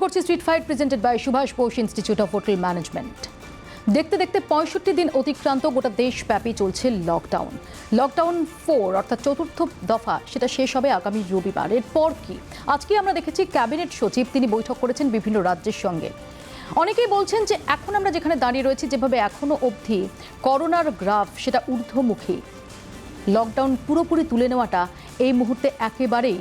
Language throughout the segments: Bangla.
করছি street fight presented by Subhash Bose institute of hotel management. দেখতে দেখতে 65 দিন অতিক্রান্ত, গোটা দেশব্যাপী চলছে লকডাউন। লকডাউন 4 অর্থাৎ চতুর্থ দফা সেটা শেষ হবে আগামী রবিবার। এরপর কি? আজকে আমরা দেখেছি ক্যাবিনেট সচিব তিনি বৈঠক করেছেন বিভিন্ন রাজ্যের সঙ্গে। অনেকেই বলছেন যে এখন আমরা যেখানে দাঁড়িয়ে রয়েছি, যেভাবে এখনো অবধি করোনার গ্রাফ সেটা ঊর্ধ্বমুখী, লকডাউন পুরোপুরি তুলে নেওয়াটা এই মুহূর্তে একেবারেই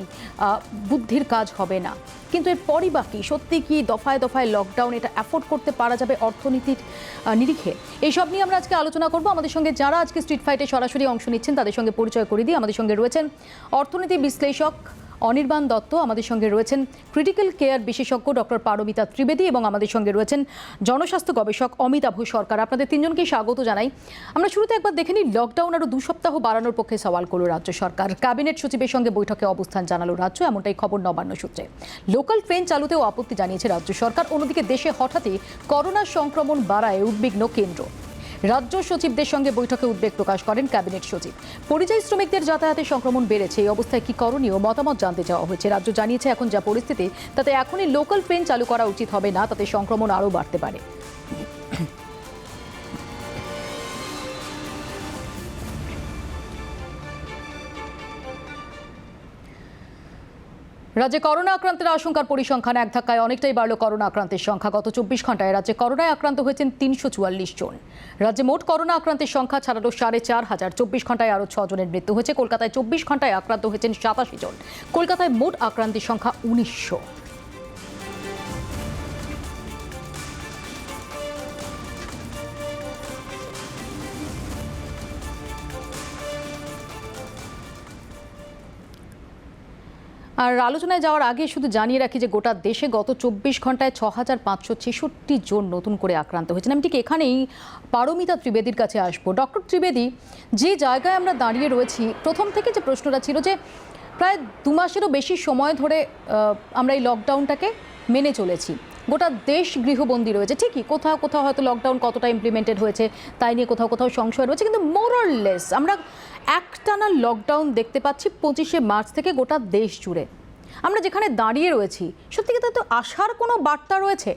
বুদ্ধির কাজ হবে না। কিন্তু এরপরই বাকি সত্যি কি দফায় দফায় লকডাউন এটা অ্যাফোর্ড করতে পারা যাবে অর্থনীতির নিরিখে? এইসব নিয়ে আমরা আজকে আলোচনা করব। আমাদের সঙ্গে যারা আজকে স্ট্রিট ফাইটে সরাসরি অংশ নিচ্ছেন তাদের সঙ্গে পরিচয় করে দিই। আমাদের সঙ্গে রয়েছেন অর্থনীতি বিশ্লেষক অনির্বাণ দত্ত, আমাদের সঙ্গে রয়েছেন ক্রিটিক্যাল কেয়ার বিশেষজ্ঞ ডক্টর পারমিতা ত্রিবেদী এবং আমাদের সঙ্গে রয়েছেন জনস্বাস্থ্য গবেষক অমিতাভ সরকার। আপনাদের তিনজনকেই স্বাগত জানাই। আমরা শুরুতে একবার দেখে নিই, লকডাউন আরও 2 সপ্তাহ বাড়ানোর পক্ষে সওয়াল করল রাজ্য সরকার। ক্যাবিনেট সচিবের সঙ্গে বৈঠকে অবস্থান জানালো রাজ্য, এমনটাই খবর নবান্ন সূত্রে। লোকাল ট্রেন চালুতেও আপত্তি জানিয়েছে রাজ্য সরকার। অন্যদিকে দেশে হঠাৎই করোনা সংক্রমণ বাড়ায় উদ্বিগ্ন কেন্দ্র। রাজ্য সচিবদের সঙ্গে বৈঠকে উদ্বেগ প্রকাশ করেন ক্যাবিনেট সচিব। পরিযায়ী শ্রমিকদের যাতায়াতে সংক্রমণ বেড়েছে, এই অবস্থায় কি করণীয় মতামত জানতে চাওয়া হয়েছে। রাজ্য জানিয়েছে এখন যা পরিস্থিতি তাতে এখনই লোকাল ট্রেন চালু করা উচিত হবে না, তাতে সংক্রমণ আরও বাড়তে পারে। রাজ্যে করোনা আক্রান্তের আশঙ্কার পরিসংখ্যান এক ধাক্কায় অনেকটাই বাড়ল করোনা আক্রান্তের সংখ্যা। গত 24 ঘন্টায় রাজ্যে করোনায় আক্রান্ত হয়েছেন 344 জন। রাজ্যে মোট করোনা আক্রান্তের সংখ্যা ছাড়ালো 4,500। 24 ঘন্টায় আরও 6 জনের মৃত্যু হয়েছে। কলকাতায় 24 ঘন্টায় আক্রান্ত হয়েছেন 87 জন। কলকাতায় মোট আক্রান্তের সংখ্যা 1900। আর আলোচনায় যাওয়ার আগে শুধু জানিয়ে রাখি যে গোটা দেশে গত 24 ঘন্টায় 6,566 জন নতুন করে আক্রান্ত হয়েছেন। আমি ঠিক এখানেই পারমিতা ত্রিবেদীর কাছে আসবো। ডক্টর ত্রিবেদী, যে জায়গায় আমরা দাঁড়িয়ে রয়েছি, প্রথম থেকে যে প্রশ্নটা ছিল যে প্রায় 2 মাসেরও বেশি সময় ধরে আমরা এই লকডাউনটাকে মেনে চলেছি। গোটা দেশ গৃহবন্দী রয়েছে, ঠিকই কোথাও কোথাও হয়তো লকডাউন কতটা ইমপ্লিমেন্টেড হয়েছে তাই নিয়ে কোথাও কোথাও সংশয় রয়েছে, কিন্তু মোর অর লেস আমরা একটানা লকডাউন দেখতে পাচ্ছি 25শে মার্চ থেকে গোটা দেশ জুড়ে। আমরা যেখানে দাঁড়িয়ে রয়েছি সত্যি কি তো আশার কোনো বার্তা রয়েছে?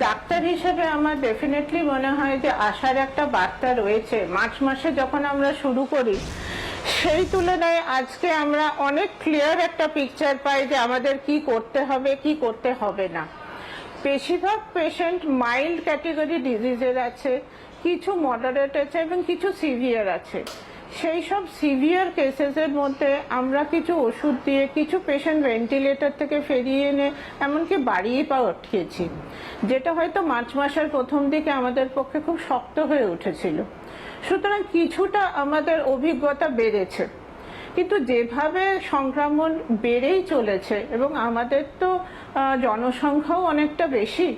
ডাক্তার হিসেবে আমার ডেফিনেটলি মনে হয় যে আশার একটা বার্তা রয়েছে। মার্চ মাসে যখন আমরা শুরু করি সেই তুলনায় আজকে আমরা অনেক ক্লিয়ার একটা পিকচার পাই যে আমাদের কি করতে হবে কি করতে হবে না। বেশিরভাগ পেশেন্ট মাইল্ড ক্যাটেগরি ডিজিজের আছে, কিছু মডারেট আছে এবং কিছু সিভিয়ার আছে। সেই সব সিভিয়ার কেসেসের মধ্যে আমরা কিছু ওষুধ দিয়ে কিছু পেশেন্ট ভেন্টিলেটর থেকে ফিরিয়ে এনে এমনকি বাড়িয়ে পাঠিয়েছি, যেটা হয়তো মার্চ মাসের প্রথম দিকে আমাদের পক্ষে খুব শক্ত হয়ে উঠেছিল। সুতরাং কিছুটা আমাদের অভিজ্ঞতা বেড়েছে, কিন্তু যেভাবে সংক্রমণ বেড়েই চলেছে এবং আমাদের তো জনসংখ্যাও অনেকটা বেশি,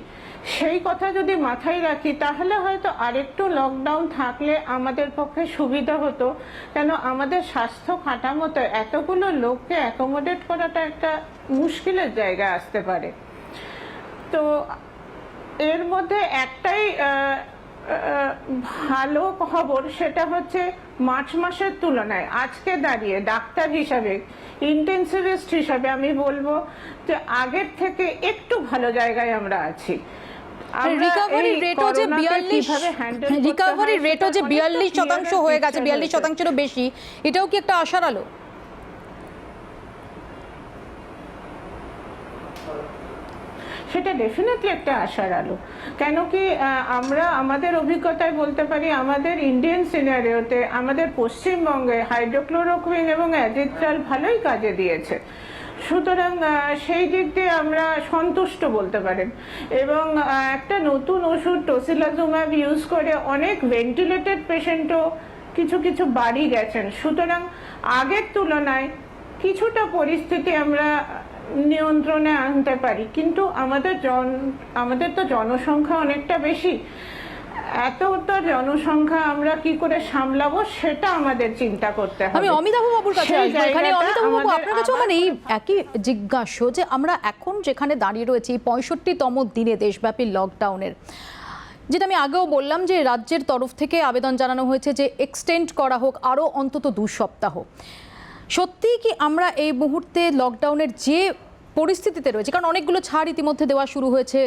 সেই কথা যদি মাথায় রাখি তাহলে হয়তো আরেকটু লকডাউন থাকলে আমাদের পক্ষে সুবিধা হতো। কেন আমাদের স্বাস্থ্য কাঠামোতে এতগুলো লোককে অ্যাকোমোডেট করাটা একটা মুশকিলের জায়গায় আসতে পারে। তো এর মধ্যে একটাই ভালো খবর, সেটা হচ্ছে মার্চ মাসের তুলনায় আজকে দাঁড়িয়ে ডাক্তার হিসাবে, ইন্টেন্সিভিস্ট হিসাবে আমি বলবো যে আগের থেকে একটু ভালো জায়গায় আমরা আছি। রিকভারি রেটও যে 42% হয়ে গেছে, 42%-এরও বেশি, এটাও কি একটা আশার আলো? সেটা ডেফিনেটলি একটা আশার আলো। কেন কি আমরা আমাদের অভিজ্ঞতায় বলতে পারি আমাদের ইন্ডিয়ান সিনারিওতে আমাদের পশ্চিমবঙ্গে হাইড্রোক্লোরোকুইন এবং অ্যাজিথ্রাল ভালোই কাজে দিয়েছে। সুতরাং সেই দিক দিয়ে আমরা সন্তুষ্ট বলতে পারেন। এবং একটা নতুন ওষুধ টোসিলাজুম্যাব ইউজ করে অনেক ভেন্টিলেটেড পেশেন্টও কিছু কিছু বাড়ি গেছেন। সুতরাং আগের তুলনায় কিছুটা পরিস্থিতি আমরা নিয়ন্ত্রণে আনতে পারি, কিন্তু আমাদের তো জনসংখ্যা অনেকটা বেশি। এতটা জনসংখ্যা আমরা কি করে সামলাবো সেটা আমাদের চিন্তা করতে হবে। আমি অমিতাভ বাবুর কাছে আসবো। এখানে অমিতাভ বাবু, আপনার কাছে মানে এই একই জিজ্ঞাসা যে আমরা এখন যেখানে দাঁড়িয়ে রয়েছি 65তম দিনে দেশব্যাপী লকডাউনের, যেটা আমি আগেও বললাম যে রাজ্যের তরফ থেকে আবেদন জানানো হয়েছে যে এক্সটেন্ড করা হোক আরও অন্তত 2 সপ্তাহ। সত্যিই কি আমরা এই মুহূর্তে লকডাউনের যে পরিস্থিতিতে রয়েছে, কারণ অনেকগুলো ছাড় ইতিমধ্যে দেওয়া শুরু হয়েছে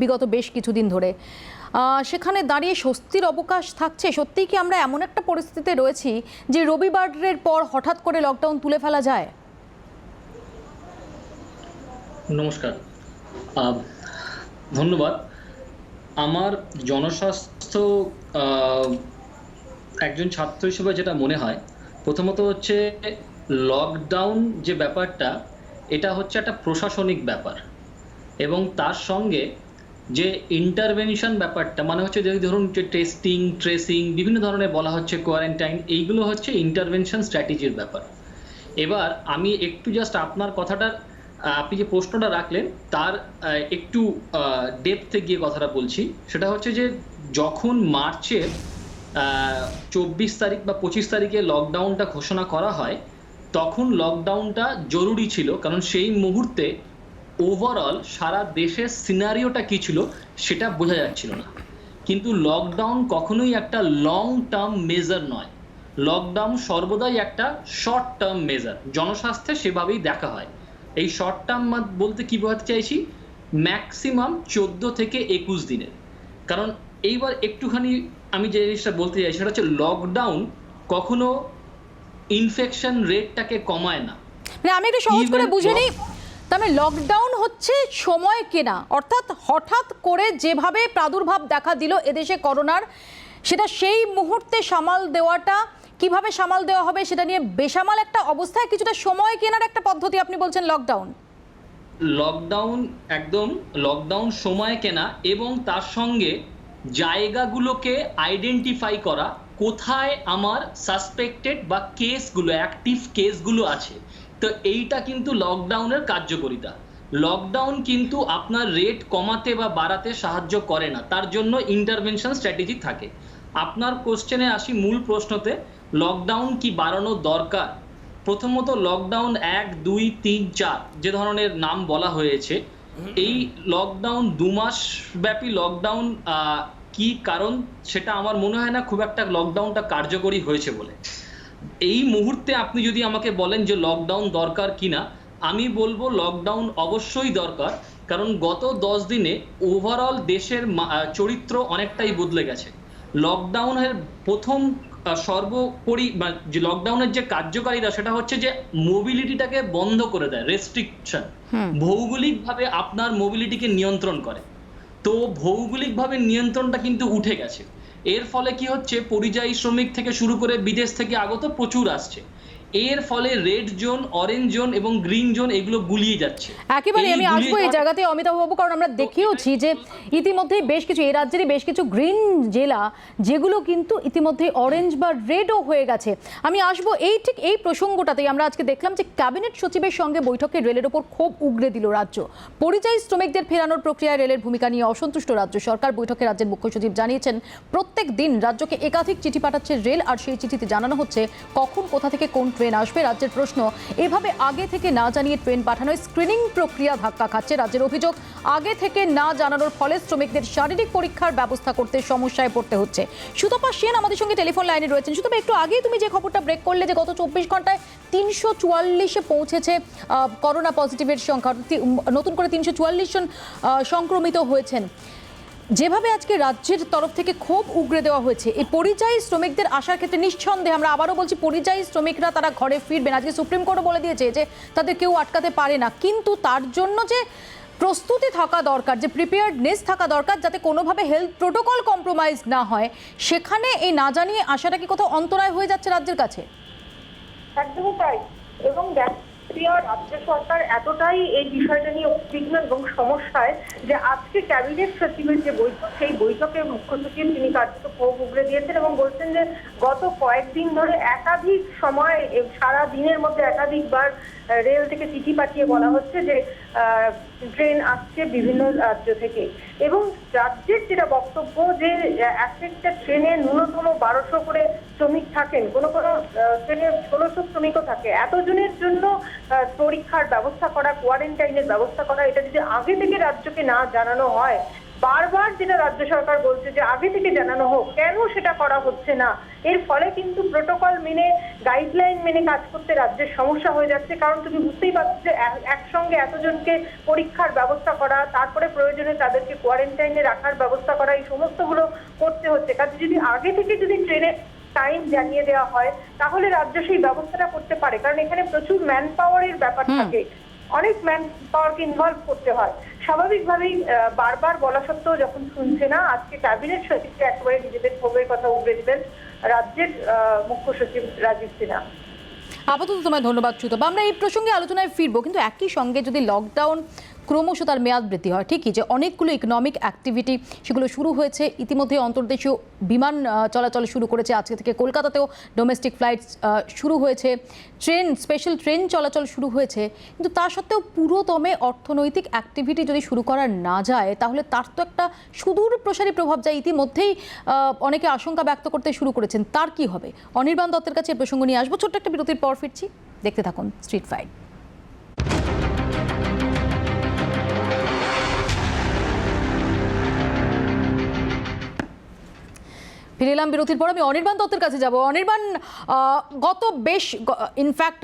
বিগত বেশ কিছুদিন ধরে, সেখানে দাঁড়িয়ে স্বস্তির অবকাশ থাকছে? সত্যিই কি আমরা এমন একটা পরিস্থিতিতে রয়েছি যে রবিবারের পর হঠাৎ করে লকডাউন তুলে ফেলা যায়? নমস্কার, ধন্যবাদ। আমার জনস্বাস্থ্য একজন ছাত্র হিসেবে যেটা মনে হয়, প্রথমত হচ্ছে লকডাউন যে ব্যাপারটা, এটা হচ্ছে একটা প্রশাসনিক ব্যাপার, এবং তার সঙ্গে যে ইন্টারভেনশন ব্যাপারটা, মানে হচ্ছে যদি ধরুন যে টেস্টিং, ট্রেসিং, বিভিন্ন ধরনের বলা হচ্ছে কোয়ারেন্টাইন, এইগুলো হচ্ছে ইন্টারভেনশন স্ট্র্যাটেজির ব্যাপার। এবার আমি একটু জাস্ট আপনার কথাটার, আপনি যে প্রশ্নটা রাখলেন তার একটু ডেপথে গিয়ে কথাটা বলছি। সেটা হচ্ছে যে যখন মার্চের 24 তারিখ বা 25 তারিখে লকডাউনটা ঘোষণা করা হয়, তখন লকডাউনটা জরুরি ছিল, কারণ সেই মুহূর্তে ওভারঅল সারা দেশের সিনারিওটা কী ছিল সেটা বোঝা যাচ্ছিল না। কিন্তু লকডাউন কখনোই একটা লং টার্ম মেজার নয়, লকডাউন সর্বদাই একটা শর্ট টার্ম মেজার, জনস্বাস্থ্যে সেভাবেই দেখা হয়। এই শর্ট টার্ম বলতে কি বোঝাতে চাইছি, ম্যাক্সিমাম 14 থেকে 21 দিনের। কারণ এইবার একটুখানি আমি যে জিনিসটা বলতে চাই সেটা হচ্ছে লকডাউন কখনো ইনফেকশন রেটটাকে কমায় না। মানে আমি একটু সহজ করে বুঝে নিই, তবে লকডাউন হচ্ছে সময় কেনা, অর্থাৎ হঠাৎ করে যেভাবে প্রাদুর্ভাব দেখা দিল এদেশে করোনার, সেটা সেই মুহূর্তে সামাল দেওয়াটা, কিভাবে সামাল দেওয়া হবে সেটা নিয়ে বেসামাল একটা অবস্থায় কিছুটা সময় কেনার একটা পদ্ধতি আপনি বলছেন লকডাউন। লকডাউন একদম লকডাউন সময় কেনা, এবং তার সঙ্গে জায়গাগুলোকে আইডেন্টিফাই করা, কোথায় আমার সাসপেক্টেড বা কেসগুলো, অ্যাক্টিভ কেসগুলো আছে। তো এইটা কিন্তু লকডাউনের কার্যকারিতা। লকডাউন কিন্তু আপনার রেট কমাতে বা বাড়াতে সাহায্য করে না, তার জন্য ইন্টারভেনশন স্ট্র্যাটেজি থাকে। আপনার কোশ্চেনে আসি, মূল প্রশ্নতে, লকডাউন কি বাড়ানো দরকার? প্রথমত লকডাউন 1, 2, 3, 4 যে ধরনের নাম বলা হয়েছে, এই লকডাউন 2 মাস ব্যাপী লকডাউন, কি কারণ সেটা আমার মনে হয় না খুব একটা লকডাউনটা কার্যকরী হয়েছে বলে। এই মুহূর্তে আপনি যদি আমাকে বলেন যে লকডাউন দরকার কিনা, আমি বলবো লকডাউন অবশ্যই দরকার, কারণ গত 10 দিনে ওভারঅল দেশের চরিত্র অনেকটাই বদলে গেছে। লকডাউনের প্রথম সর্বোপরি যে লকডাউনের যে কার্যকারিতা, সেটা হচ্ছে যে মোবিলিটিটাকে বন্ধ করে দেয়, রেস্ট্রিকশন, ভৌগোলিকভাবে আপনার মোবিলিটিকে নিয়ন্ত্রণ করে। তো ভৌগোলিকভাবে নিয়ন্ত্রণটা কিন্তু উঠে গেছে। এর ফলে কি হচ্ছে, পরিযায়ী শ্রমিক থেকে শুরু করে বিদেশ থেকে আগত প্রচুর আসছে। এর ফলে রেড জোন, অরেঞ্জ জোন এবং গ্রিন জোন এগুলো গুলিয়ে যাচ্ছে। একেবারে আমি আসবো এই জায়গাতে অমিতাভ বাবু, কারণ আমরা দেখিয়েওছি যে ইতিমধ্যেই বেশ কিছু, এই রাজ্যেরই বেশ কিছু গ্রিন জেলা যেগুলো কিন্তু ইতিমধ্যে অরেঞ্জ বা রেডও হয়ে গেছে। আমি আসবো ঠিক এই প্রসঙ্গটাতেই। আমরা আজকে দেখলাম যে ক্যাবিনেট সচিবের সঙ্গে বৈঠকে রেলের ওপর ক্ষোভ উগরে দিল রাজ্য। পরিযায়ী শ্রমিকদের ফেরানোর প্রক্রিয়ায় রেলের ভূমিকা নিয়ে অসন্তুষ্ট রাজ্য সরকার। বৈঠকে রাজ্যের মুখ্য সচিব জানিয়েছেন, প্রত্যেক দিন রাজ্যকে একাধিক চিঠি পাঠাচ্ছে রেল, আর সেই চিঠিতে জানানো হচ্ছে কখন কোথা থেকে কোন ট্রেন আসবে। রাজ্যের প্রশ্ন, এভাবে আগে থেকে না জানিয়ে ট্রেন পাঠানোয় স্ক্রিনিং প্রক্রিয়া ধাক্কা খাচ্ছে। রাজ্যের অভিযোগ, আগে থেকে না জানানোর ফলে শ্রমিকদের শারীরিক পরীক্ষার ব্যবস্থা করতে সমস্যায় পড়তে হচ্ছে। সুতপা সেন আমাদের সঙ্গে টেলিফোন লাইনে রয়েছেন। সুতপা, একটু আগেই তুমি যে খবরটা ব্রেক করলে যে গত 24 ঘন্টায় 344-এ পৌঁছেছে করোনা পজিটিভের সংখ্যা, নতুন করে 344 জন সংক্রমিত হয়েছেন, যেভাবে আজকে রাজ্যের তরফ থেকে ক্ষোভ উগরে দেওয়া হয়েছে, এই পরিযায়ী শ্রমিকদের আসার ক্ষেত্রে নিঃসন্দেহে, আমরা আবারও বলছি, পরিযায়ী শ্রমিকরা তারা ঘরে ফিরবেন। আজকে সুপ্রিম কোর্টও বলে দিয়েছে যে তাদের কেউ আটকাতে পারে না, কিন্তু তার জন্য যে প্রস্তুতি থাকা দরকার, যে প্রিপেয়ার্ডনেস থাকা দরকার, যাতে কোনোভাবে হেলথ প্রোটোকল কম্প্রোমাইজ না হয়, সেখানে এই না জানিয়ে আসাটা কি কোথাও অন্তরায় হয়ে যাচ্ছে রাজ্যের কাছে? একদমই তাই। এবং রাজ্য সরকার এতটাই এই বিষয়টা নিয়ে উদ্বিগ্ন এবং সমস্যায় যে আজকে ক্যাবিনেট সচিবের যে বৈঠক, সেই বৈঠকে মুখ্য সচিব তিনি কার্যত ক্ষোভ উগরে দিয়েছেন এবং বলছেন যে গত কয়েকদিন ধরে একাধিক সময়, সারা দিনের মধ্যে একাধিকবার রেল থেকে চিঠি পাঠিয়ে বলা হচ্ছে যে ট্রেন আসছে বিভিন্ন রাজ্য থেকে। এবং রাজ্যের যেটা বক্তব্য যে একটা ট্রেনে ন্যূনতম 1200 করে শ্রমিক থাকেন, কোনো কোনো ট্রেনে 1600 শ্রমিকও থাকে। এতজনের জন্য পরীক্ষার ব্যবস্থা করা, কোয়ারেন্টাইনের ব্যবস্থা করা, এটা যদি আগে থেকে রাজ্যকে না জানানো হয়, বারবার যেটা রাজ্য সরকার বলছে যে আগে থেকে জানানো হোক, কেন সেটা করা হচ্ছে না? এর ফলে কিন্তু প্রোটোকল মেনে, গাইডলাইন মেনে কাজ করতে রাজ্যের সমস্যা হয়ে যাচ্ছে। কারণ তুমি বুঝতেই পারছো যে একসঙ্গে এতজনকে পরীক্ষার ব্যবস্থা করা, তারপরে প্রয়োজনে তাদেরকে কোয়ারেন্টাইনে রাখার ব্যবস্থা করা, এই সমস্তগুলো করতে হচ্ছে। কাজে যদি আগে থেকে যদি ট্রেনে টাইম জানিয়ে দেওয়া হয় তাহলে রাজ্য সেই ব্যবস্থাটা করতে পারে। কারণ এখানে প্রচুর ম্যান পাওয়ারের ব্যাপার থাকে, অনেক ম্যান পাওয়ারকে ইনভলভ করতে হয়। স্বাভাবিকভাবেই বারবার বলা সত্ত্বেও যখন শুনছে না, আজকে ক্যাবিনেট সচিবকে একেবারে নিজেদের ক্ষোভের কথা উগড়ে দিলেন রাজ্যের মুখ্য সচিব রাজীব সিনহা। আপাতত তোমায় ধন্যবাদ সুতপা। আমরা এই প্রসঙ্গে আলোচনায় ফিরবো, কিন্তু একই সঙ্গে যদি লকডাউন ক্রমশ তার মেয়াদ বৃদ্ধি হয়, ঠিকই যে অনেকগুলো ইকোনমিক অ্যাক্টিভিটি সেগুলো শুরু হয়েছে ইতিমধ্যে, অন্তর্দেশীয় বিমান চলাচল শুরু করেছে, আজকে থেকে কলকাতাতেও ডোমেস্টিক ফ্লাইট শুরু হয়েছে, ট্রেন, স্পেশাল ট্রেন চলাচল শুরু হয়েছে, কিন্তু তা সত্ত্বেও পুরোদমে অর্থনৈতিক অ্যাক্টিভিটি যদি শুরু করা না যায় তাহলে তার তো একটা সুদূর প্রসারী প্রভাব যায়। ইতিমধ্যেই অনেকে আশঙ্কা ব্যক্ত করতে শুরু করেছেন, তার কি হবে? অনির্বাণ দত্তের কাছে এই প্রসঙ্গ নিয়ে আসবো, ছোট্ট একটা বিরতির পর ফিরছি, দেখতে থাকুন স্ট্রিট ফাইট। ফিরে এলাম বিরতির পর। আমি অনির্বাণ দত্তের কাছে যাব। অনির্বাণ, গত বেশ ইনফ্যাক্ট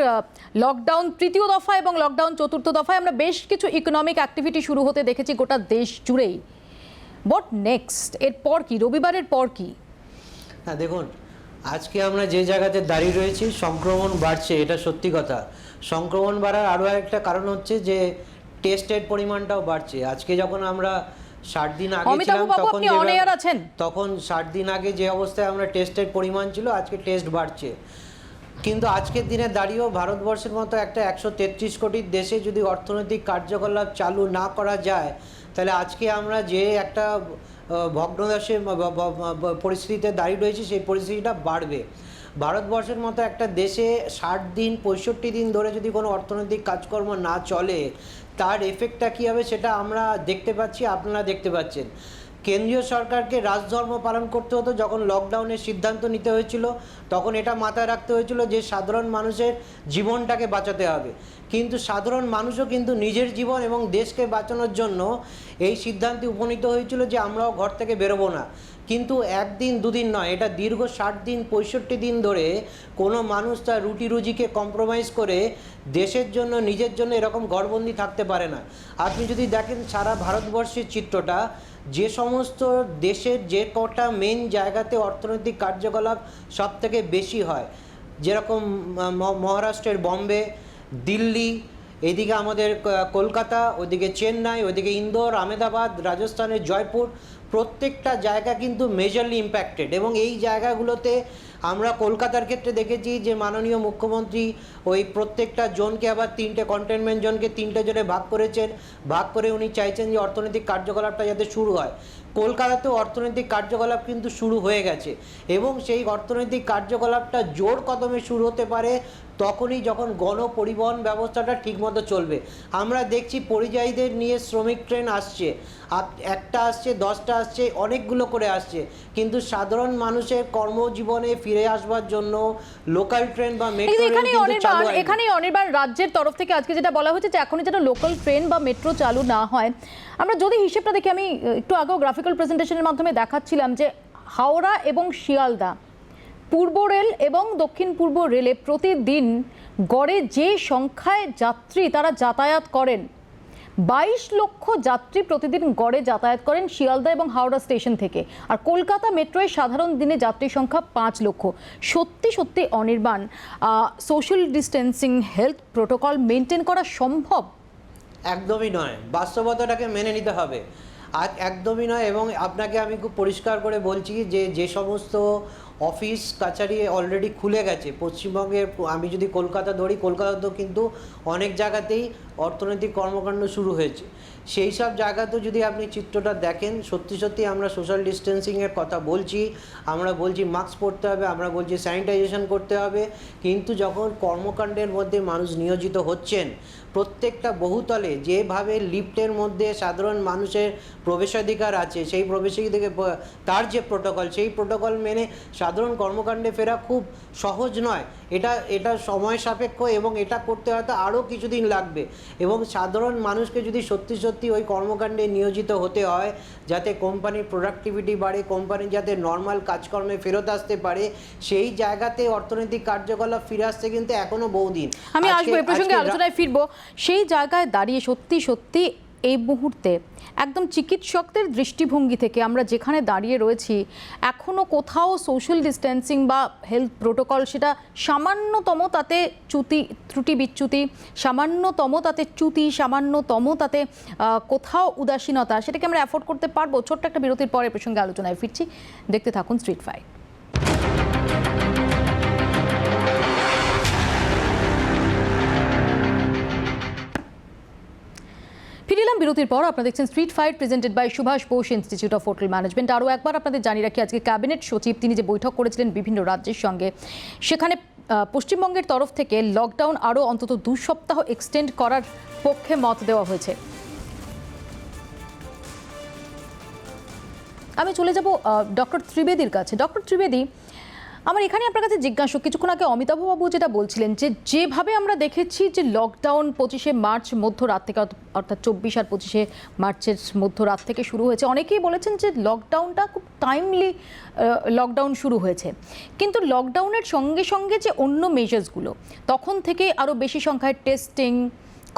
লকডাউন তৃতীয় দফা এবং লকডাউন চতুর্থ দফায় আমরা বেশ কিছু ইকোনমিক অ্যাক্টিভিটি শুরু হতে দেখেছি গোটা দেশ জুড়েই। What next? এরপর কি? রবিবারের পর কি? হ্যাঁ, দেখুন, আজকে আমরা যে জায়গাতে দাঁড়িয়ে রয়েছি, সংক্রমণ বাড়ছে, এটা সত্যি কথা। সংক্রমণ বাড়ার আরও একটা কারণ হচ্ছে যে টেস্টের পরিমাণটাও বাড়ছে। আজকে যখন আমরা 60 দিন আগে ছিলাম তখন 60 দিন আগে যে অবস্থায় আমরা টেস্টের পরিমাণ ছিল, আজকে টেস্ট বাড়ছে। কিন্তু আজকের দিনে দাঁড়িয়েও ভারতবর্ষের মতো একটা 133 কোটির দেশে যদি অর্থনৈতিক কার্যকলাপ চালু না করা যায়, তাহলে আজকে আমরা যে একটা ভগ্নদশার পরিস্থিতিতে দাঁড়িয়ে রয়েছি, সেই পরিস্থিতিটা বাড়বে। ভারতবর্ষের মতো একটা দেশে 60 দিন 65 দিন ধরে যদি কোনো অর্থনৈতিক কাজকর্ম না চলে, তার এফেক্টটা কী হবে সেটা আমরা দেখতে পাচ্ছি, আপনারা দেখতে পাচ্ছেন। কেন্দ্রীয় সরকারকে রাজধর্ম পালন করতে হতো যখন লকডাউনের সিদ্ধান্ত নিতে হয়েছিল, তখন এটা মাথায় রাখতে হয়েছিল যে সাধারণ মানুষের জীবনটাকে বাঁচাতে হবে। কিন্তু সাধারণ মানুষও কিন্তু নিজের জীবন এবং দেশকে বাঁচানোর জন্য এই সিদ্ধান্তে উপনীত হয়েছিল যে আমরাও ঘর থেকে বেরোবো না। কিন্তু একদিন দুদিন নয়, এটা দীর্ঘ 60 দিন 65 দিন ধরে কোনো মানুষ তার রুটি রুজিকে কম্প্রোমাইজ করে দেশের জন্য, নিজের জন্য এরকম ঘরবন্দি থাকতে পারে না। আপনি যদি দেখেন সারা ভারতবর্ষের চিত্রটা, যে সমস্ত দেশের যে কটা মেন জায়গাতে অর্থনৈতিক কার্যকলাপ সব থেকে বেশি হয়, যেরকম মহারাষ্ট্রের বম্বে, দিল্লি, এদিকে আমাদের কলকাতা, ওইদিকে চেন্নাই, ওইদিকে ইন্দোর, আহমেদাবাদ, রাজস্থানের জয়পুর, প্রত্যেকটা জায়গা কিন্তু মেজরলি ইম্প্যাক্টেড। এবং এই জায়গাগুলোতে আমরা কলকাতার ক্ষেত্রে দেখেছি যে মাননীয় মুখ্যমন্ত্রী ওই প্রত্যেকটা জোনকে আবার 3টে কন্টেনমেন্ট জোনকে 3টে জোনে ভাগ করেছেন। ভাগ করে উনি চাইছেন যে অর্থনৈতিক কার্যকলাপটা যাতে শুরু হয়। কলকাতাতেও অর্থনৈতিক কার্যকলাপ কিন্তু শুরু হয়ে গেছে, এবং সেই অর্থনৈতিক কার্যকলাপটা জোর কদমে শুরু হতে পারে তখনই যখন গণপরিবহন ব্যবস্থাটা ঠিকমতো চলবে। আমরা দেখছি পরিযায়ীদের নিয়ে শ্রমিক ট্রেন আসছে, একটা আসছে, 10টা আসছে, অনেকগুলো করে আসছে, কিন্তু সাধারণ মানুষের কর্মজীবনে ফিরে আসবার জন্য লোকাল ট্রেন বা মেট্রো এখানেই অনির্বাণ, রাজ্যের তরফ থেকে আজকে যেটা বলা হয়েছে যে এখনই যেন লোকাল ট্রেন বা মেট্রো চালু না হয়। আমরা যদি হিসেবটা দেখি, আমি একটু আগেও গ্রাফিক্যাল প্রেজেন্টেশনের মাধ্যমে দেখাচ্ছিলাম যে হাওড়া এবং শিয়ালদা, পূর্ব রেল এবং দক্ষিণ পূর্ব রেলে প্রতিদিন গড়ে যে সংখ্যায় যাত্রী তারা যাতায়াত করেন, 22 লক্ষ যাত্রী প্রতিদিন গড়ে যাতায়াত করেন শিয়ালদা এবং হাওড়া স্টেশন থেকে। আর কলকাতা মেট্রোয় সাধারণ দিনে যাত্রী সংখ্যা 5 লক্ষ। সত্যি সত্যি Anirban, social distancing, health protocol maintain করা সম্ভব? একদমই নয়, বাস্তবতাটাকে মেনে নিতে হবে। আর একদমই নয়। এবং আপনাকে আমি খুব পরিষ্কার করে বলছি যে যে সমস্ত অফিস কাছারি অলরেডি খুলে গেছে পশ্চিমবঙ্গের, আমি যদি কলকাতা ধরি, কলকাতাতেও কিন্তু অনেক জায়গাতেই অর্থনৈতিক কর্মকাণ্ড শুরু হয়েছে। সেই সব জায়গাতেও যদি আপনি চিত্রটা দেখেন, সত্যি সত্যি আমরা সোশ্যাল ডিস্টেন্সিংয়ের কথা বলছি, আমরা বলছি মাস্ক পরতে হবে, আমরা বলছি স্যানিটাইজেশন করতে হবে, কিন্তু যখন কর্মকাণ্ডের মধ্যে মানুষ নিয়োজিত হচ্ছেন, প্রত্যেকটা বহুতলে যেভাবে লিফটের মধ্যে সাধারণ মানুষের প্রবেশাধিকার আছে, সেই প্রবেশাধিকার, তার যে প্রোটোকল, সেই প্রোটোকল মেনে সাধারণ সাধারণ কর্মকাণ্ডে ফেরা খুব সহজ নয়। এটা সময় সাপেক্ষ এবং এটা করতে হয়তো আরও কিছুদিন লাগবে। এবং সাধারণ মানুষকে যদি সত্যি সত্যি ওই কর্মকাণ্ডে নিয়োজিত হতে হয়, যাতে কোম্পানির প্রোডাক্টিভিটি বাড়ে, কোম্পানি যাতে নর্মাল কাজকর্মে ফেরত আসতে পারে, সেই জায়গাতে অর্থনৈতিক কার্যকলাপ ফিরে আসতে কিন্তু এখনো বহুদিন। আমি আসবো এই প্রসঙ্গে আলোচনায় ফিরবো। সেই জায়গায় দাঁড়িয়ে সত্যি সত্যি এই মুহূর্তে একদম চিকিৎসকদের দৃষ্টিভঙ্গি থেকে আমরা যেখানে দাঁড়িয়ে রয়েছি, এখনো কোথাও সোশ্যাল ডিস্টেন্সিং বা হেলথ প্রোটোকল সেটা সামান্যতম তাতে ত্রুটি বিচ্যুতি, সামান্যতম তাতে চ্যুতি, সামান্যতম তাতে কোথাও উদাসীনতা, সেটাকে আমরা অ্যাফোর্ড করতে পারবো? ছোট্ট একটা বিরতির পরে প্রসঙ্গে আলোচনায় ফিরছি, দেখতে থাকুন স্ট্রিট ফাইট। ফিরিলাম বিরতির পর। আপনারা দেখছেন street fight, presented by Subhash Bose institute of hotel management. আরও একবার আপনাদের জানিয়ে রাখি, আজকে ক্যাবিনেট সচিব তিনি যে বৈঠক করেছিলেন বিভিন্ন রাজ্যের সঙ্গে, সেখানে পশ্চিমবঙ্গের তরফ থেকে লকডাউন আরও অন্তত 2 সপ্তাহ এক্সটেন্ড করার পক্ষে মত দেওয়া হয়েছে। আমি চলে যাব ডক্টর ত্রিবেদীর কাছে। ডক্টর ত্রিবেদী, আমার এখানে আপনার কাছে জিজ্ঞাসা, কিছুক্ষণ আগে অমিতাভবাবু যেটা বলছিলেন যে যেভাবে আমরা দেখেছি যে লকডাউন 25শে মার্চ মধ্যরাত থেকে, অর্থাৎ 24 আর 25শে মার্চের মধ্যরাত থেকে শুরু হয়েছে, অনেকেই বলেছেন যে লকডাউনটা খুব টাইমলি লকডাউন শুরু হয়েছে, কিন্তু লকডাউনের সঙ্গে সঙ্গে যে অন্য মেজার্সগুলো তখন থেকে আরও বেশি সংখ্যায় টেস্টিং,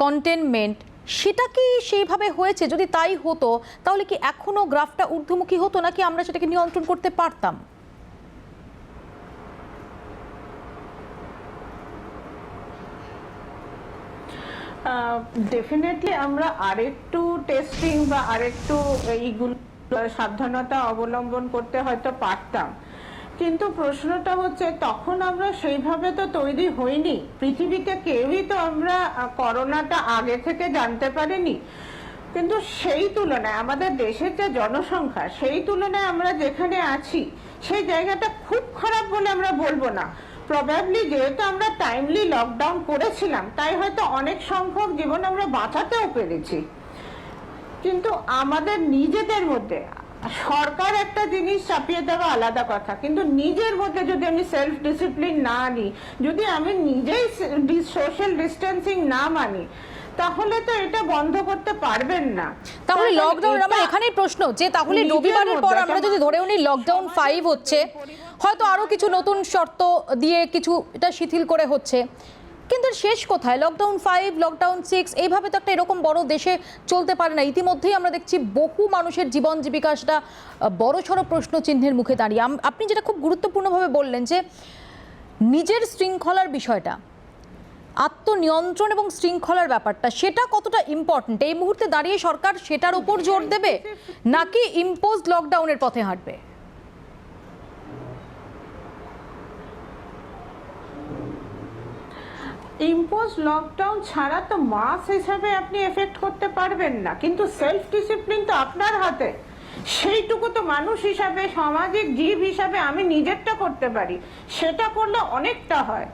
কন্টেনমেন্ট, সেটা কি সেইভাবে হয়েছে? যদি তাই হতো তাহলে কি এখনও গ্রাফটা ঊর্ধ্বমুখী হতো, নাকি আমরা সেটাকে নিয়ন্ত্রণ করতে পারতাম? ডেফিনেটলি আমরা আরেকটু টেস্টিং বা আরেকটু এইগুলো সাবধানতা অবলম্বন করতে হয়তো পারতাম, কিন্তু প্রশ্নটা হচ্ছে তখন আমরা সেইভাবে তো তৈরি হইনি। পৃথিবীতে কেউই তো আমরা করোনাটা আগে থেকে জানতে পারিনি, কিন্তু সেই তুলনায় আমাদের দেশের যে জনসংখ্যা, সেই তুলনায় আমরা যেখানে আছি সেই জায়গাটা খুব খারাপ বলে আমরা বলবো না। প্রবাবলি যেহেতু আমরা টাইমলি লকডাউন করেছিলাম, তাই হয়তো অনেক সংখ্যক জীবন আমরা বাঁচাতেও পেরেছি। কিন্তু আমাদের নিজেদের মধ্যে, সরকার একটা জিনিস চাপিয়ে দেওয়া আলাদা কথা, কিন্তু নিজের মধ্যে যদি আমি সেলফ ডিসিপ্লিন না আনি, যদি আমি নিজেই সোশ্যাল ডিস্টেন্সিং না মানি, তাহলে তো এটা বন্ধ করতে পারবেন না। তাহলে লকডাউন, আমার এখানেই প্রশ্ন যে তাহলে রবিবারের পর আমরা যদি ধরেও নিই লকডাউন 5 হচ্ছে, হয়তো আরো কিছু নতুন শর্ত দিয়ে কিছু এটা শিথিল করে হচ্ছে, কিন্তু শেষ কোথায়? লকডাউন 5, লকডাউন 6, এইভাবে তো একটা এরকম বড় দেশে চলতে পারে না। ইতিমধ্যেই আমরা দেখছি বহু মানুষের জীবন জীবিকা সেটা বড়সড় প্রশ্ন চিহ্নের মুখে দাঁড়িয়ে। আপনি যেটা খুব গুরুত্বপূর্ণভাবে বললেন যে নিজের শৃঙ্খলার বিষয়টা, আত্মনিয়ন্ত্রণ এবং শৃঙ্খলার ব্যাপারটা, সেটা কতটা ইম্পর্টেন্ট এই মুহূর্তে দাঁড়িয়ে সরকার সেটার উপর জোর দেবে, নাকি ইম্পোজড লকডাউনের পথে হাঁটবে? ইম্পোজ লকডাউন ছাড়া তো মাস হিসাবে আপনি এফেক্ট করতে পারবেন না, কিন্তু সেলফ ডিসিপ্লিন তো আপনার হাতে। সেইটুকু তো মানুষ হিসাবে, সামাজিক জীব হিসাবে আমি নিজেরটা করতে পারি, সেটা করলে অনেকটা হয়।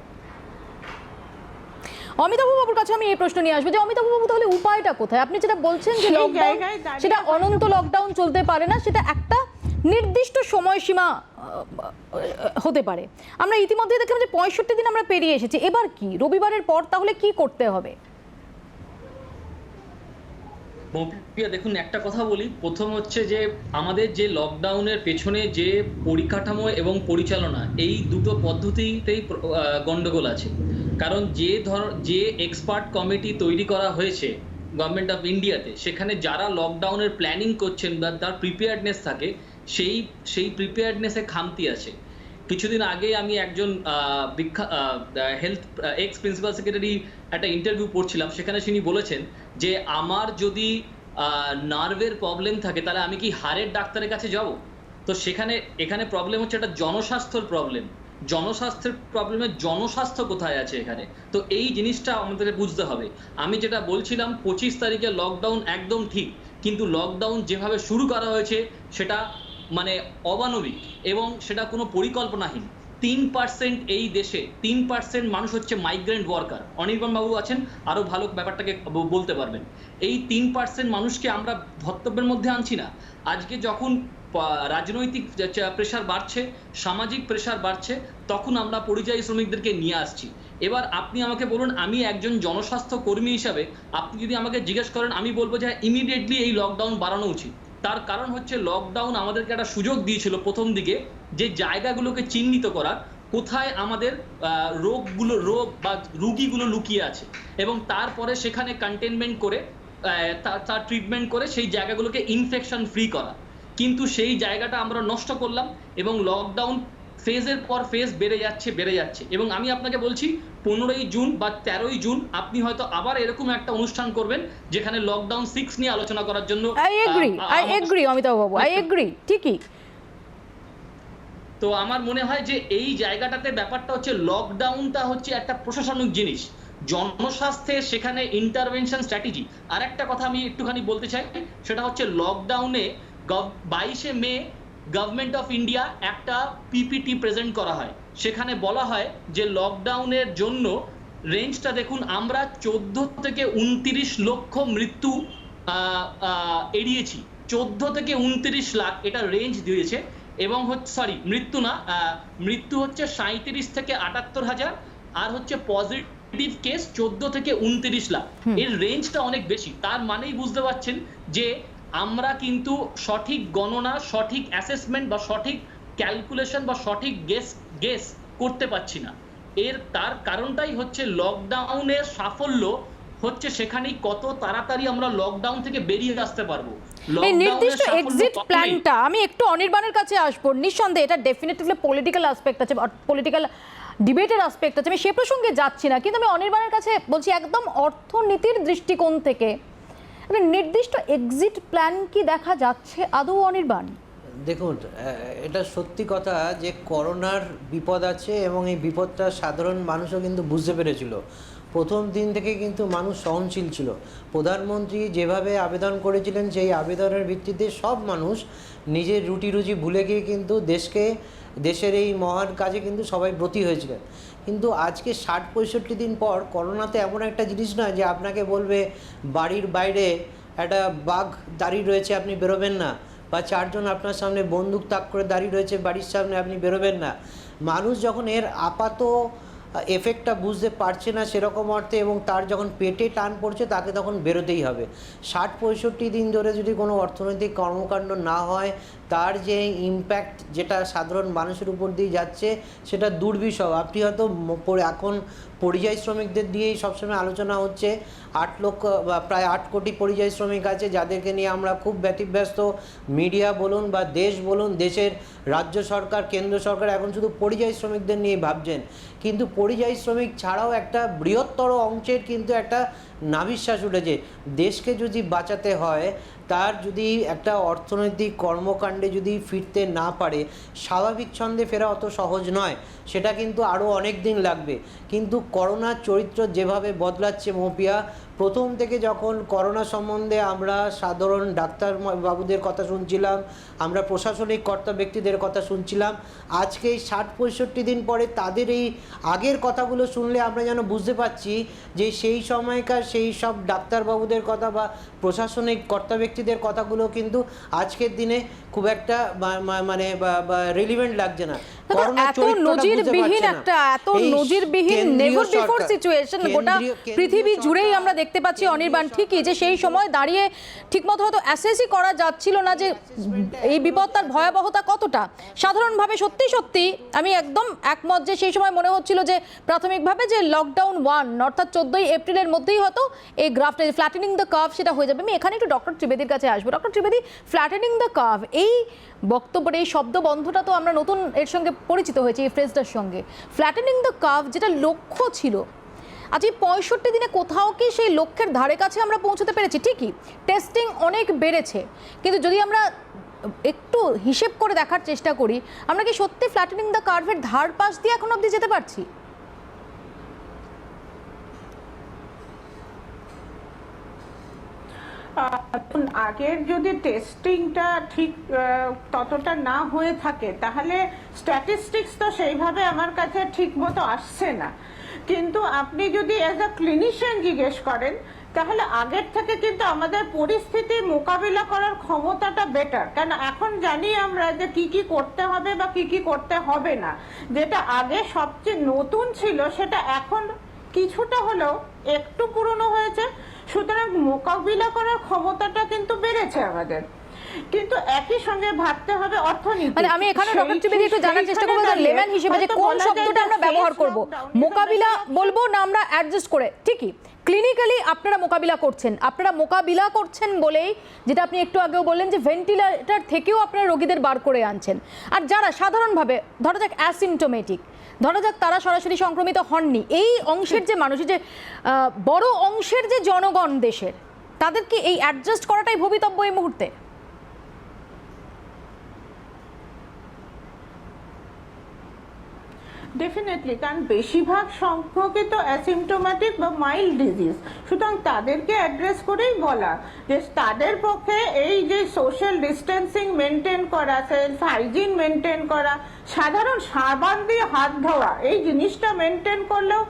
অমিতাভবাবুর কাছে আমি এই প্রশ্ন নিয়ে আসবো যে অমিতাভবাবু, তাহলে উপায়টা কোথায়? আপনি যেটা বলছেন যে লকডাউন সেটা অনন্ত লকডাউন চলতে পারে না, সেটা একটা নির্দিষ্ট সময়সীমা হতে পারে। আমরা ইতিমধ্যে দেখলাম যে 65 দিন আমরা পেরিয়ে এসেছি, এবার কি রবিবারের পর তাহলে কি করতে হবে? দেখুন, একটা কথা বলি। প্রথম হচ্ছে যে আমাদের যে লকডাউনের পেছনে যে পরিকাঠামো এবং পরিচালনা, এই দুটো পদ্ধতিতেই গন্ডগোল আছে। কারণ যে এক্সপার্ট কমিটি তৈরি করা হয়েছে গভর্নমেন্ট অফ ইন্ডিয়াতে, সেখানে যারা লকডাউনের প্ল্যানিং করছেন বা তার প্রিপেয়ার্ডনেস থাকে, সেই প্রিপেয়ার্ডনেসে খামতি আছে। কিছুদিন আগে আমি একজন হেলথ এক্স প্রিন্সিপাল সেক্রেটারি একটা ইন্টারভিউ পড়ছিলাম, সেখানে তিনি বলেছেন যে আমার যদি নার্ভের প্রবলেম থাকে তাহলে আমি কি হাড়ের ডাক্তারের কাছে যাব? তো এখানে প্রবলেম হচ্ছে একটা জনস্বাস্থ্যের প্রবলেম। জনস্বাস্থ্যের প্রবলেমে জনস্বাস্থ্য কোথায় আছে এখানে? তো এই জিনিসটা আমাদের বুঝতে হবে। আমি যেটা বলছিলাম 25 তারিখে লকডাউন একদম ঠিক, কিন্তু লকডাউন যেভাবে শুরু করা হয়েছে সেটা মানে অমানবিক এবং সেটা কোনো পরিকল্পনাহীন। 3% এই দেশে 3% মানুষ হচ্ছে মাইগ্রেন্ট ওয়ার্কার। অনির্বাণ বাবু আছেন, আরো ভালো ব্যাপারটাকে বলতে পারবেন। এই 3% মানুষকে আমরা ধর্তব্যের মধ্যে আনছি না। আজকে যখন রাজনৈতিক প্রেশার বাড়ছে, সামাজিক প্রেশার বাড়ছে, তখন আমরা পরিযায়ী শ্রমিকদেরকে নিয়ে আসছি। এবার আপনি আমাকে বলুন, আমি একজন জনস্বাস্থ্য কর্মী হিসাবে আপনি যদি আমাকে জিজ্ঞেস করেন, আমি বলবো যে ইমিডিয়েটলি এই লকডাউন বাড়ানো উচিত। তার কারণ হচ্ছে লকডাউন আমাদেরকে একটা সুযোগ দিয়েছিল প্রথম দিকে যে জায়গাগুলোকে চিহ্নিত করার, কোথায় আমাদের রোগ বা রুগীগুলো লুকিয়ে আছে, এবং তারপরে সেখানে কন্টেনমেন্ট করে তার ট্রিটমেন্ট করে সেই জায়গাগুলোকে ইনফেকশন ফ্রি করা। কিন্তু সেই জায়গাটা আমরা নষ্ট করলাম এবং লকডাউন ফেজের পর ফেজ বেড়ে যাচ্ছে। এবং আমি আপনাকে বলছি 15ই জুন বা 13ই জুন আপনি হয়তো আবার এরকম একটা অনুষ্ঠান করবেন যেখানে লকডাউন 6 নিয়ে আলোচনা করার জন্য। I agree Amitabh Babu, I agree, ঠিকই। তো আমার মনে হয় যে এই জায়গাটাতে ব্যাপারটা হচ্ছে লকডাউনটা হচ্ছে একটা প্রশাসনিক জিনিস, জনস্বাস্থ্যের সেখানে ইন্টারভেনশন স্ট্র্যাটেজি। আর একটা কথা আমি একটুখানি বলতে চাই, সেটা হচ্ছে লকডাউনে 22শে মে গভর্নমেন্ট অফ ইন্ডিয়া একটা পিপিটি প্রেজেন্ট করা হয়। সেখানে বলা হয় যে লকডাউনের জন্য রেঞ্জটা দেখুন, আমরা 14 থেকে 29 লক্ষ মৃত্যু এড়িয়েছি। 14 থেকে 29 লাখ এটা রেঞ্জ দিয়েছে। এবং মৃত্যু হচ্ছে 37 থেকে 78 হাজার, আর হচ্ছে পজিটিভ কেস 14 থেকে 29 লাখ। এর রেঞ্জটা অনেক বেশি। তার মানেই বুঝতে পারছেন যে আমরা কিন্তু সঠিক গণনা, সঠিক অ্যাসেসমেন্ট বা সঠিক ক্যালকুলেশন বা সঠিক গেস করতে পারছি না। তার কারণটাই হচ্ছে লকডাউনের সাফল্য হচ্ছে সেখানেই কত তাড়াতাড়ি আমরা লকডাউন থেকে বেরিয়ে আসতে পারবো। এই নির্দিষ্ট এক্সিট প্ল্যানটা, আমি একটু অনির্বাণের কাছে আসবো। নিঃসন্দেহে এটা ডেফিনেটলি পলিটিক্যাল অ্যাসপেক্ট আছে, পলিটিক্যাল ডিবেটের অ্যাসপেক্ট আছে, আমি সে প্রসঙ্গে যাচ্ছি না। কিন্তু আমি অনির্বাণের কাছে বলছি একদম অর্থনীতির দৃষ্টিকোণ থেকে একটা নির্দিষ্ট এক্সিট প্ল্যান কি দেখা যাচ্ছে আদৌ অনির্বাণ? দেখুন, এটা সত্যি কথা যে করোনার বিপদ আছে এবং এই বিপদটা সাধারণ মানুষও কিন্তু বুঝতে পেরেছিল। প্রথম দিন থেকে কিন্তু মানুষ সহনশীল ছিল। প্রধানমন্ত্রী যেভাবে আবেদন করেছিলেন সেই আবেদনের ভিত্তিতে সব মানুষ নিজের রুটি রুজি ভুলে গিয়ে কিন্তু দেশের এই মহান কাজে কিন্তু সবাই ব্রতী হয়েছিলেন। কিন্তু আজকে 60-65 দিন পর করোনাতে এমন একটা জিনিস নয় যে আপনাকে বলবে বাড়ির বাইরে একটা বাঘ দাঁড়িয়ে রয়েছে আপনি বেরোবেন না, বা 4 জন আপনার সামনে বন্দুক তাক করে দাঁড়িয়ে রয়েছে বাড়ির সামনে আপনি বেরোবেন না। মানুষ যখন এর আপাত এফেক্টটা বুঝতে পারছে না সেরকম অর্থে, এবং তার যখন পেটে টান পড়ছে তাকে তখন বেরোতেই হবে। 60-65 দিন ধরে যদি কোনো অর্থনৈতিক কর্মকাণ্ড না হয়, তার যে ইম্প্যাক্ট যেটা সাধারণ মানুষের উপর দিয়ে যাচ্ছে সেটা দুর্বিষহ। আপনি হয়তো এখন পরিযায়ী শ্রমিকদের দিয়েই সবসময় আলোচনা হচ্ছে। 8 লক্ষ বা প্রায় 8 কোটি পরিযায়ী শ্রমিক আছে যাদেরকে নিয়ে আমরা খুব ব্যতিব্যস্ত। মিডিয়া বলুন বা দেশ বলুন, দেশের রাজ্য সরকার, কেন্দ্র সরকার এখন শুধু পরিযায়ী শ্রমিকদের নিয়ে ভাবছেন। কিন্তু পরিযায়ী শ্রমিক ছাড়াও একটা বৃহত্তর অংশের কিন্তু একটা নাভিশ্বাস উঠেছে। দেশকে যদি বাঁচাতে হয়, তার যদি একটা অর্থনৈতিক কর্মকাণ্ডে যদি ফিরতে না পারে, স্বাভাবিক ছন্দে ফেরা অত সহজ নয়, সেটা কিন্তু আরও অনেক দিন লাগবে। কিন্তু করোনার চরিত্র যেভাবে বদলাচ্ছে মৌপিয়া, প্রথম থেকে যখন করোনা সম্বন্ধে আমরা সাধারণ ডাক্তার বাবুদের কথা শুনছিলাম, আমরা প্রশাসনিক কর্তা ব্যক্তিদের কথা শুনছিলাম, আজকে এই 60-65 দিন পরে তাদের এই আগের কথাগুলো শুনলে আমরা যেন বুঝতে পারছি যে সেই সময়কার সেই সব ডাক্তারবাবুদের কথা বা প্রশাসনিক কর্তা ব্যক্তিদের কথাগুলো কিন্তু আজকের দিনে খুব একটা মানে রিলিভেন্ট লাগছে না। এত নজিরবিহীন নেভার বিফোর সিচুয়েশন গোটা পৃথিবী জুড়েই আমরা দেখতে পাচ্ছি অনির্বাণ, ঠিকই যে সেই সময় দাঁড়িয়ে ঠিকমতো হয়তো অ্যাসেসই করা যাচ্ছিল না যে এই বিপদটার ভয়াবহতা কতটা। সাধারণভাবে সত্যি আমি একদম একমত যে সেই সময় মনে হচ্ছিল যে প্রাথমিকভাবে যে লকডাউন 1 অর্থাৎ 14ই এপ্রিলের মধ্যেই হয়তো এই গ্রাফটা ফ্ল্যাটেনিং দ্য কার্ভ সেটা হয়ে যাবে। আমি এখানে একটু ডক্টর ত্রিবেদীর কাছে আসবো। ডক্টর ত্রিবেদী, ফ্ল্যাটেনিং দ্য কার্ভ এই বক্তব্যের এই শব্দবন্ধটা তো আমরা নতুন এর সঙ্গে পরিচিত হয়েছি, এই ফ্রেজটার সঙ্গে। ফ্ল্যাটেনিং দ্য কার্ভ যেটা লক্ষ্য ছিল, আজ এই 65 দিনে কোথাও কি সেই লক্ষ্যের ধারে কাছে আমরা পৌঁছতে পেরেছি? ঠিকই টেস্টিং অনেক বেড়েছে, কিন্তু যদি আমরা একটু হিসেব করে দেখার চেষ্টা করি, আমরা কি সত্যি ফ্ল্যাটেনিং দ্য কার্ভের ধার পাশ দিয়ে এখন অবধি যেতে পারছি? আগের যদি টেস্টিংটা ঠিক ততটা না হয়ে থাকে তাহলে স্ট্যাটিস্টিক্স তো সেইভাবে আমার কাছে ঠিক মতো আসছে না। কিন্তু আপনি যদি অ্যাজ আ ক্লিনিশিয়ান জিজ্ঞেস করেন তাহলে আগের থেকে কিন্তু আমাদের পরিস্থিতি মোকাবিলা করার ক্ষমতাটা বেটার, কেন এখন জানি আমরা যে কি কি করতে হবে বা কি কি করতে হবে না। যেটা আগে সবচেয়ে নতুন ছিল সেটা এখন কিছুটা হলেও একটু পুরনো হয়েছে, সুতরাং মোকাবিলা করার ক্ষমতাটা কিন্তু বেড়েছে আমাদের। কিন্তু একই সঙ্গে ভাবতে হবে অর্থনীতি। মানে আমি এখানে ডক্টর ত্রিবেদী একটু জানার চেষ্টা করবো লেম্যান হিসেবে যে কোন শব্দটা আমরা ব্যবহার করব, মোকাবিলা বলবো না আমরা অ্যাডজাস্ট করে। ঠিকই, ক্লিনিক্যালি আপনারা মোকাবিলা করছেন বলেই, যেটা আপনি একটু আগেও বললেন যে ভেন্টিলেটর থেকেও আপনারা রোগীদের বার করে আনছেন। আর যারা সাধারণভাবে ধরা যাক অ্যাসিমটোমেটিক, ধরা যাক তারা সরাসরি সংক্রমিত হননি, এই অংশের যে মানুষ, যে বড় অংশের যে জনগণ দেশের, তাদেরকে এই অ্যাডজাস্ট করাটাই ভবিতব্য এই মুহূর্তে। ডেফিনেটলি, কারণ বেশিরভাগ সংখ্যকই তো অ্যাসিমটোম্যাটিক বা মাইল্ড ডিজিজ, সুতরাং তাদেরকে অ্যাড্রেস করেই বলা যে তাদের পক্ষে এই যে সোশ্যাল ডিস্টেন্সিং মেনটেন করা, সেলফ হাইজিন মেনটেন করা, সাধারণ সাবান দিয়ে হাত ধোয়া, এই জিনিসটা মেনটেন করলেও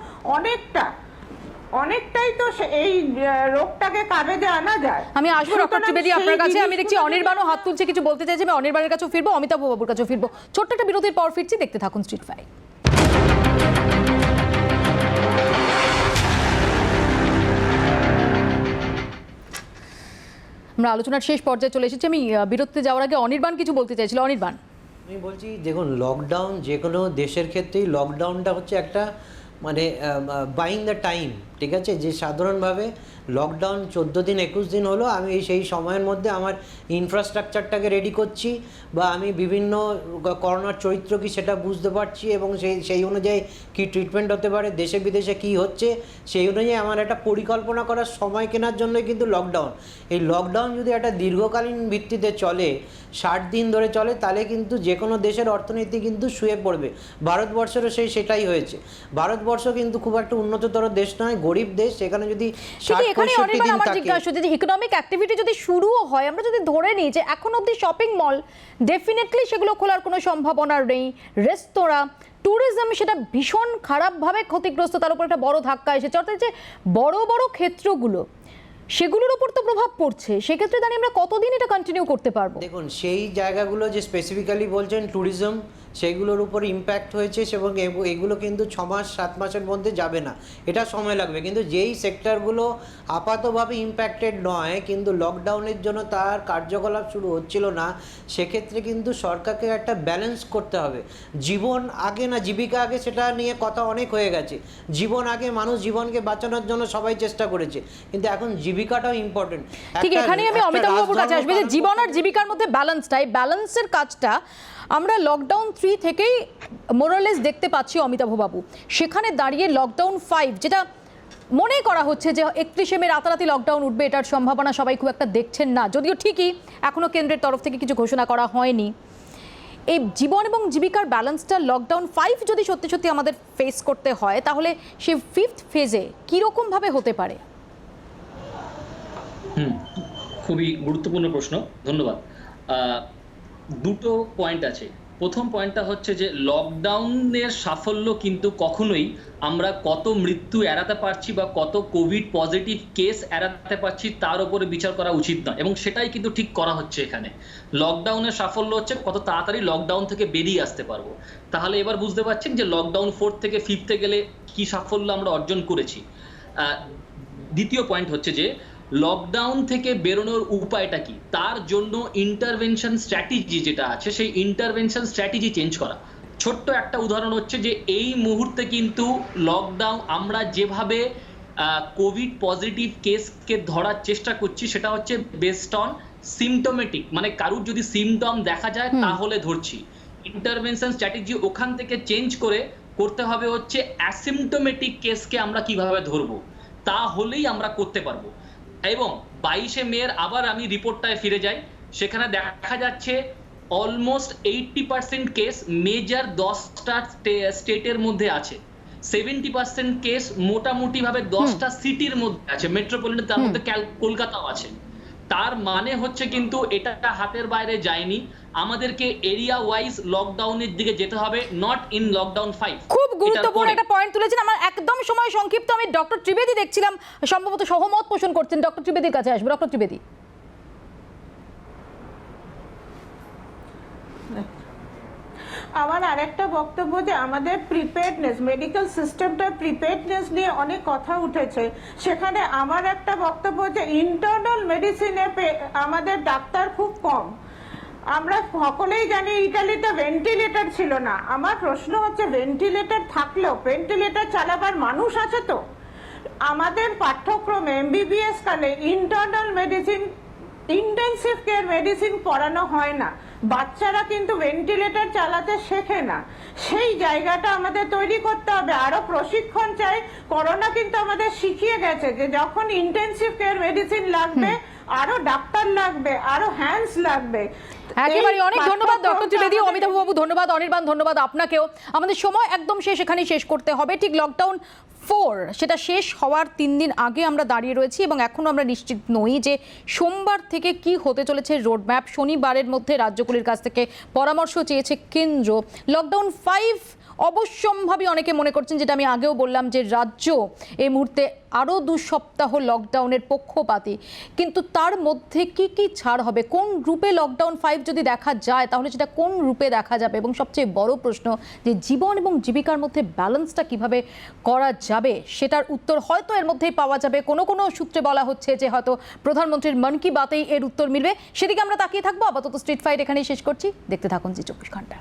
অনেকটাই তো এই রোগটাকে কাবেজে আনা যায়। আমি আসবো ডক্টর ত্রিবেদী আপনার কাছে। আমি দেখছি অনির্বাণও হাত তুলছে, কিছু বলতে চাইছে। আমি অনির্বাণের কাছেও ফিরবো, অমিতাভ বাবুর কাছেও ফিরবো। ছোট্ট একটা বিরতির পর ফিরছি, দেখতে থাকুন স্ট্রিট ফাইট। আমরা আলোচনার শেষ পর্যায়ে চলে এসেছি। আমি বিরতিতে যাওয়ার আগে অনির্বাণ কিছু বলতে চাইছিল। অনির্বাণ, আমি বলছি দেখুন, লকডাউন যে কোনো দেশের ক্ষেত্রেই লকডাউনটা হচ্ছে একটা মানে বাইং দ্য টাইম, ঠিক আছে, যে সাধারণভাবে লকডাউন 14 দিন 21 দিন হলো, আমি সেই সময়ের মধ্যে আমার ইনফ্রাস্ট্রাকচারটাকে রেডি করছি, বা আমি বিভিন্ন করোনার চরিত্র কি সেটা বুঝতে পারছি, এবং সেই অনুযায়ী কী ট্রিটমেন্ট হতে পারে, দেশে বিদেশে কী হচ্ছে সেই অনুযায়ী আমার একটা পরিকল্পনা করার সময় কেনার জন্যই কিন্তু লকডাউন। এই লকডাউন যদি একটা দীর্ঘকালীন ভিত্তিতে চলে, 60 দিন ধরে চলে, তাহলে কিন্তু যে কোনো দেশের অর্থনীতি কিন্তু শুয়ে পড়বে। ভারতবর্ষেরও সেটাই হয়েছে। ভারতবর্ষ কিন্তু খুব একটা উন্নততর দেশ নয়, গরিব দেশ। সেখানে যদি ইকোনমিক অ্যাক্টিভিটি যদি শুরুও হয়, আমরা যদি ধরে নিই যে এখন অবধি শপিং মল ডেফিনেটলি সেগুলো খোলার কোনো সম্ভাবনা নেই, রেস্তোরাঁ, ট্যুরিজম সেটা ভীষণ খারাপভাবে ক্ষতিগ্রস্ত, তার উপর একটা বড় ধাক্কা এসেছে। অর্থাৎ যে বড় বড় ক্ষেত্রগুলো, সেগুলোর উপর তো প্রভাব পড়ছে। সেক্ষেত্রে দাঁড়িয়ে আমরা কতদিন এটা কন্টিনিউ করতে পারবো? দেখুন, সেই জায়গাগুলো যে স্পেসিফিক্যালি বলছেন ট্যুরিজম, সেইগুলোর উপর ইম্প্যাক্ট হয়েছে, এবং এগুলো কিন্তু 6 মাস 7 মাসের মধ্যে যাবে না, এটা সময় লাগবে। কিন্তু যেই সেক্টরগুলো আপাতভাবে ইম্প্যাক্টেড নয়, কিন্তু লকডাউনের জন্য তার কার্যকলাপ শুরু হচ্ছিল না, সেক্ষেত্রে কিন্তু সরকারকে একটা ব্যালেন্স করতে হবে। জীবন আগে না জীবিকা আগে, সেটা নিয়ে কথা অনেক হয়ে গেছে। জীবন আগে, মানুষ জীবনকে বাঁচানোর জন্য সবাই চেষ্টা করেছে, কিন্তু এখন জীবিকাটাও ইম্পর্টেন্ট। ঠিক, এখানেই আমি অমিতাভ বাবুর কাছে আসবে যে জীবন আর জীবিকার মধ্যে ব্যালেন্সটা, এই ব্যালেন্সের কাজটা আমরা লকডাউন 3 থেকেই মোরালেস দেখতে পাচ্ছি অমিতাভ বাবু। সেখানে দাঁড়িয়ে লকডাউন 5, যেটা মনে করা হচ্ছে যে 31শে মে রাতারাতি লকডাউন উঠবে, এটার সম্ভাবনা সবাই খুব একটা দেখছেন না, যদিও ঠিকই এখনো কেন্দ্রের তরফ থেকে কিছু ঘোষণা করা হয়নি। এই জীবন এবং জীবিকার ব্যালেন্সটা লকডাউন 5 যদি সত্যি সত্যি আমাদের ফেস করতে হয়, তাহলে সেই 5th ফেজে কীরকমভাবে হতে পারে? খুবই গুরুত্বপূর্ণ প্রশ্ন, ধন্যবাদ। দুটো পয়েন্ট আছে। প্রথম পয়েন্টটা হচ্ছে যে লকডাউনের সাফল্য কিন্তু কখনোই আমরা কত মৃত্যু এড়াতে পারছি বা কত কোভিড পজিটিভ কেস এড়াতে পারছি তার উপরে বিচার করা উচিত নয়, এবং সেটাই কিন্তু ঠিক করা হচ্ছে এখানে। লকডাউনের সাফল্য হচ্ছে কত তাড়াতাড়ি লকডাউন থেকে বেরিয়ে আসতে পারবো। তাহলে এবার বুঝতে পারছেন যে লকডাউন 4 থেকে 5 গেলে কি সাফল্য আমরা অর্জন করেছি। দ্বিতীয় পয়েন্ট হচ্ছে যে লকডাউন থেকে বেরোনোর উপায়টা কি, তার জন্য ইন্টারভেনশন স্ট্র্যাটেজি যেটা আছে, সেই ইন্টারভেনশন স্ট্র্যাটেজি চেঞ্জ করা। ছোট্ট একটা উদাহরণ হচ্ছে যে এই মুহূর্তে কিন্তু লকডাউন আমরা যেভাবে কোভিড পজিটিভ কেসকে ধরার চেষ্টা করছি, সেটা হচ্ছে বেসড অন সিমটোমেটিক, মানে কারুর যদি সিমটম দেখা যায় তাহলে ধরছি। ইন্টারভেনশন স্ট্র্যাটেজি ওখান থেকে চেঞ্জ করে করতে হবে হচ্ছে অ্যাসিমটোমেটিক কেসকে আমরা কিভাবে ধরবো, তাহলেই আমরা করতে পারবো। এবং 22শে মে আবার আমি রিপোর্টটায় ফিরে যাই, সেখানে দেখা যাচ্ছে অলমোস্ট 80% কেস মেজর 10টা স্টেটের মধ্যে আছে, 70% কেস মোটামুটি ভাবে 10টা সিটির মধ্যে আছে, মেট্রোপলিটন, তার মধ্যে কলকাতাও আছে। তার মানে হচ্ছে কিন্তু এটা হাতের বাইরে যায়নি, আমাদেরকে এরিয়া ওয়াইজ লকডাউনের দিকে যেতে হবে, নট ইন লকডাউন 5। খুব গুরুত্বপূর্ণ একটা পয়েন্ট তুলেছেন। আমার একদম সময় সংক্ষিপ্ত, আমি ডক্টর ত্রিবেদী দেখছিলাম সম্ভবত সহমত পোষণ করছেন। ডক্টর ত্রিবেদীর কাছে আসবো। ডক্টর ত্রিবেদী, আমার আরেকটা বক্তব্য যে আমাদের প্রিপেয়ারনেস, মেডিকেল সিস্টেমটার প্রিপেয়ারনেস নিয়ে অনেক কথা উঠেছে। সেখানে আমার একটা বক্তব্য যে ইন্টারনাল মেডিসিনে আমাদের ডাক্তার খুব কম। আমরা সকলেই জানি ইটালিতে ভেন্টিলেটর ছিল না। আমার প্রশ্ন হচ্ছে, ভেন্টিলেটর থাকলেও ভেন্টিলেটর চালাবার মানুষ আছে তো? আমাদের পাঠ্যক্রমে এমবিবিএস কালে internal medicine, intensive care medicine পড়ানো হয় না। বাচ্চারা কিন্তু ভেন্টিলেটর চালাতে শেখে না। সেই জায়গাটা আমাদের তৈরি করতে হবে, আরো প্রশিক্ষণ চাই। করোনা কিন্তু আমাদের শিখিয়ে গেছে যে যখন ইন্টেন্সিভ কেয়ার মেডিসিন লাগবে, আরো ডাক্তার লাগবে, আরো হ্যান্ডস লাগবে। একেবারে অনেক ধন্যবাদ ডক্টর ত্রিবেদী, অমিতাভ বাবু ধন্যবাদ, অনির্বাণ ধন্যবাদ আপনাকেও। আমাদের সময় একদম শেষ, এখানেই শেষ করতে হবে। ঠিক লকডাউন 4 সেটা শেষ হওয়ার 3 দিন আগে আমরা দাঁড়িয়ে রয়েছি এবং এখনো আমরা নিশ্চিত নই যে সোমবার থেকে কি হতে চলেছে রোডম্যাপ। শনিবারের মধ্যে রাজ্যগুলির কাছ থেকে পরামর্শ চেয়েছে কেন্দ্র। লকডাউন 5 অবশ্যম্ভাবী অনেকে মনে করছেন, যেটা আমি আগেও বললাম, যে রাজ্য এই মুহূর্তে আরও 2 সপ্তাহ লকডাউনের পক্ষপাতী। কিন্তু তার মধ্যে কি কি ছাড় হবে, কোন রূপে লকডাউন 5 যদি দেখা যায় তাহলে সেটা কোন রূপে দেখা যাবে, এবং সবচেয়ে বড় প্রশ্ন যে জীবন এবং জীবিকার মধ্যে ব্যালেন্সটা কিভাবে করা যাবে, সেটার উত্তর হয়তো এর মধ্যেই পাওয়া যাবে। কোনো কোনো সূত্রে বলা হচ্ছে যে হয়তো প্রধানমন্ত্রীর মন কি বাতেই এর উত্তর মিলবে। সেদিকে আমরা তাকিয়ে থাকবো। আপাতত স্ট্রিট ফাইট এখানেই শেষ করছি। দেখতে থাকুন জি 24 ঘন্টা।